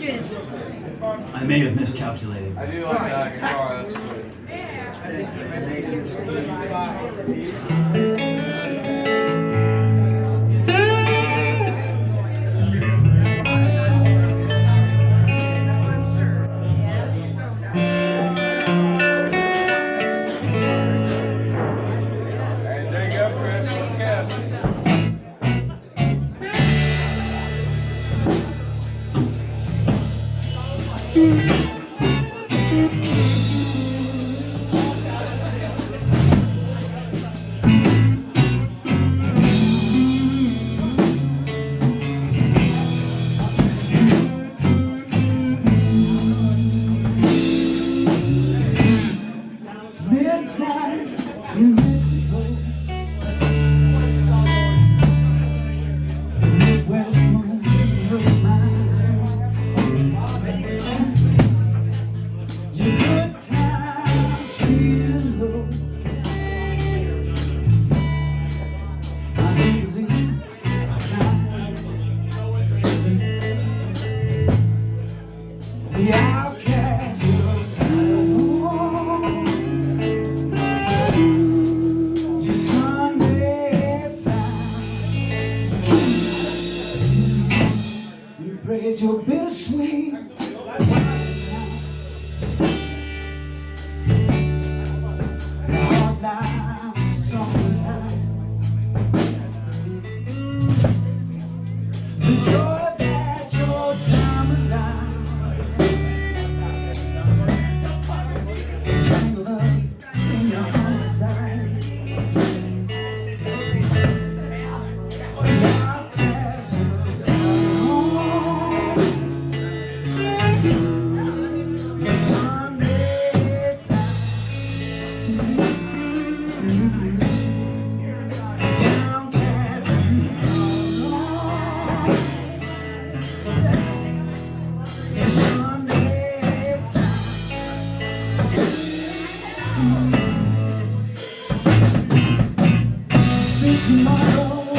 I may have miscalculated. I do like that guitar. That's And there you go, Chris. Yes. Midnight in Mexico, the Midwest moon hurts my eyes. Your good times feeling low. I don't believe the outcast was home. Your Sunday side, you praise your bittersweet. The hard life of summertime, the joy that your time alive, tangled up in your heart design. The outcast was home. Your Sunday side, downcast and alone. Your Sunday side. Think tomorrow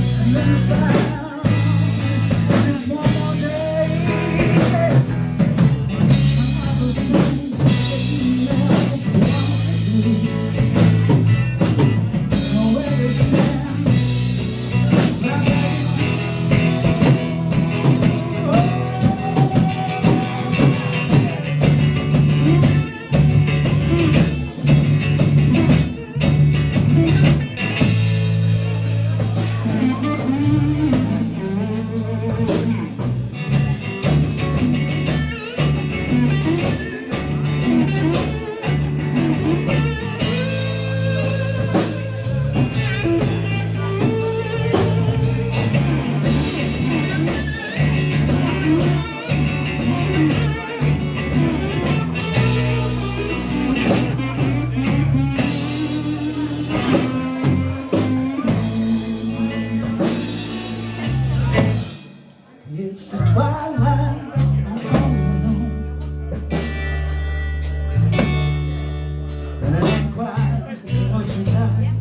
and then found there's one more day. Other things never want to do. Know where they stand, my baby's It's the twilight, I'm all alone, and it ain't quite what you like.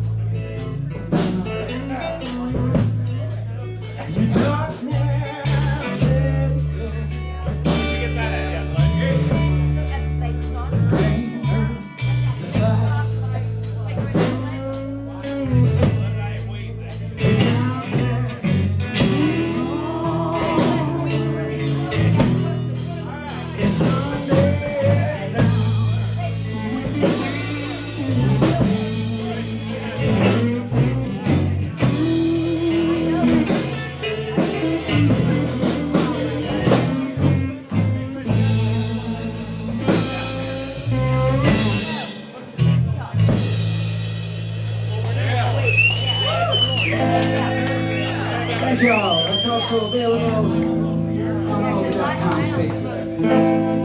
Your darkness, let it go. Rain, earth, the fire. You're down there. Your Sunday side. Thank you all. That's also available on all the .com spaces.